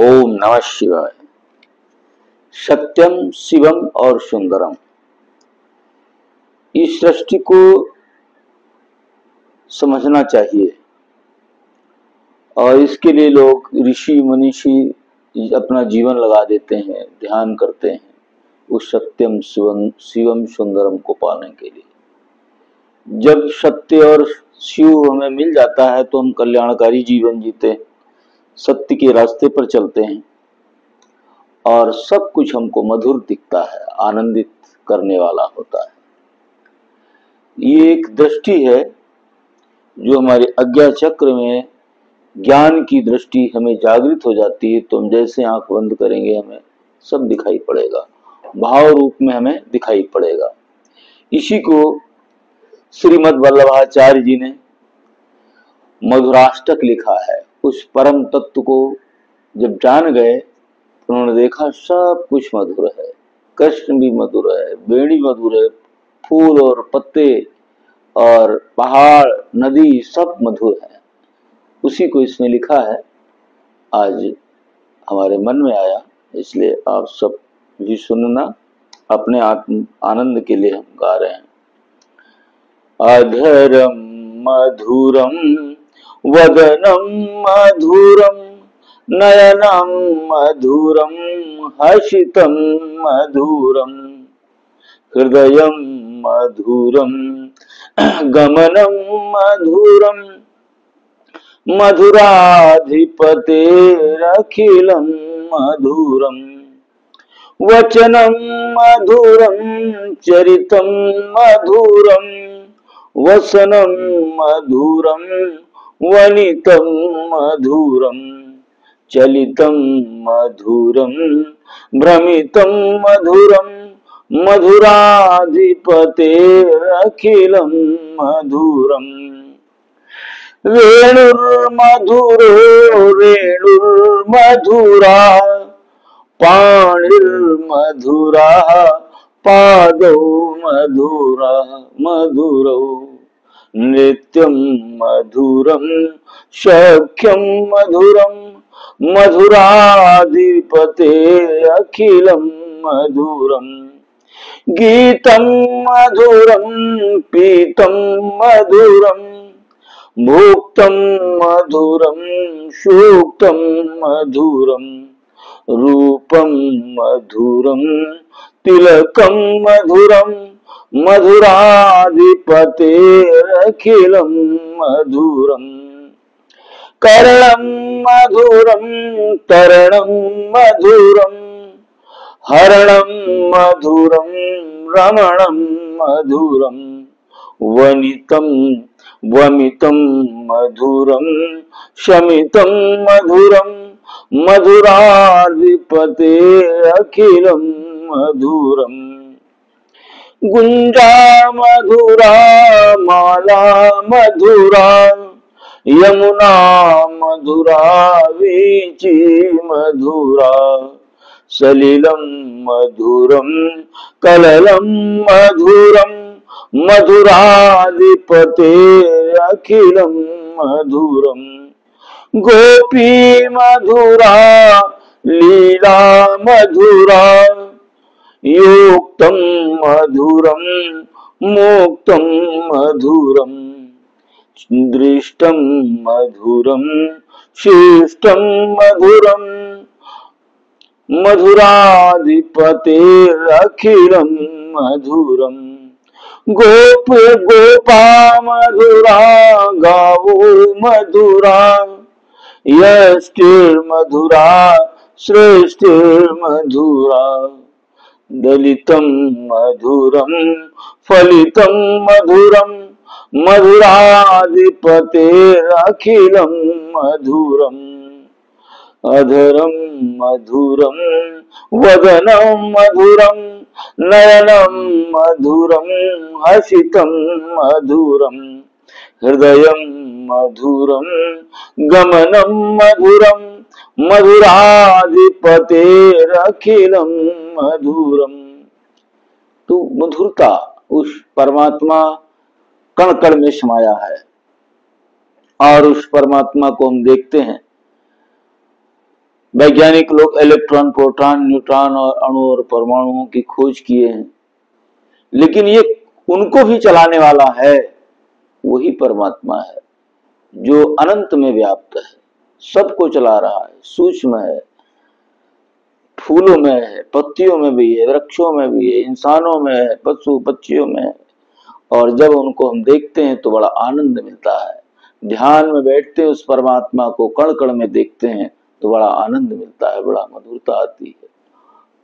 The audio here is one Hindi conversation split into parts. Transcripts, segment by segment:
ओम नमः शिवाय। सत्यम शिवम और सुंदरम, इस सृष्टि को समझना चाहिए और इसके लिए लोग ऋषि मनीषी अपना जीवन लगा देते हैं, ध्यान करते हैं उस सत्यम शिवम सुंदरम को पाने के लिए। जब सत्य और शिव हमें मिल जाता है तो हम कल्याणकारी जीवन जीते हैं, सत्य के रास्ते पर चलते हैं और सब कुछ हमको मधुर दिखता है, आनंदित करने वाला होता है। ये एक दृष्टि है जो हमारे अज्ञा चक्र में ज्ञान की दृष्टि हमें जागृत हो जाती है तो हम जैसे आंख बंद करेंगे हमें सब दिखाई पड़ेगा, भाव रूप में हमें दिखाई पड़ेगा। इसी को श्रीमद् वल्लभाचार्य जी ने मधुराष्टक लिखा है। उस परम तत्व को जब जान गए तो उन्होंने देखा सब कुछ मधुर है, कृष्ण भी मधुर है, बेड़ी मधुर है, फूल और पत्ते और पहाड़ नदी सब मधुर है। उसी को इसने लिखा है, आज हमारे मन में आया, इसलिए आप सब भी सुनना, अपने आत्म आनंद के लिए हम गा रहे हैं। अधरम मधुरम वदनम मधुरम नयनम मधुरम हसितम मधुरम हृदयम मधुरम गमनम मधुरम मधुराधिपतेरखिलं मधुरम वचनं मधुरं चरितं मधुरं वसनं मधुरं वनितं मधुरं चलितं मधुरं भ्रमितं मधुरं मधुराधिपतेरखिलं मधुरम् वेणुर्मधुरो रेणुर्मधुरा पाणिर्मधुरा पादौ मधुरा मधुरौ नृत्यं मधुरं सख्यं मधुरं मधुराधिपते अखिलं मधुरं गीतं मधुरं पीतं मधुरं भोक्तं मधुरं सूक्तं मधुरं रूपं मधुरं तिलकं मधुरं मधुराधिपतेरखिलं मधुरं कर्णं मधुरं तरणं मधुरं हरणं मधुरं रमणं मधुरं वनितं वमितं मधुरं शमितं मधुरं मधुराधिपते अखिलं मधुरं गुंजा मधुरा माला मधुरा यमुना मधुरा वीची मधुरा सलिलं मधुरं कललं मधुरं मधुराधिपते अखिलं मधुरं गोपी मधुरा लीला मधुरा योक्तं मधुरं मोक्तं मधुरं दृष्टं मधुरं शिष्टं मधुरं मधुराधिपतेरखिलं मधुरं गोप गोपा मधुरा गावो मधुरा यष्टिर्मधुरा श्रेष्ठिर्मधुरा दलितं मधुरं फलितं मधुरं मधुराधिपतेरखिलं मधुरम् अधरं मधुरं वदनं मधुरं नयनं मधुरं हसितं मधुरं हृदयं मधुरं गमनं मधुरं मधुराधिपतेरखिलं मधुरं। तो मधुरता उस परमात्मा कण कण में समाया है और उस परमात्मा को हम देखते हैं वैज्ञानिक लोग इलेक्ट्रॉन, प्रोटॉन, न्यूट्रॉन और अणु और परमाणुओं की खोज किए हैं, लेकिन ये उनको भी चलाने वाला है, वही परमात्मा है जो अनंत में व्याप्त है, सबको चला रहा है, सूक्ष्म है, फूलों में है, पत्तियों में भी है, वृक्षों में भी है, इंसानों में है, पशु पक्षियों में है। और जब उनको हम देखते हैं तो बड़ा आनंद मिलता है। ध्यान में बैठते हैं, उस परमात्मा को कण कण में देखते हैं तो बड़ा आनंद मिलता है, बड़ा मधुरता आती है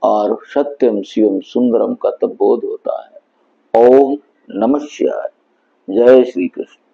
और सत्यम शिवम सुंदरम का तब बोध होता है। ओम नमः शिवाय। जय श्री कृष्ण।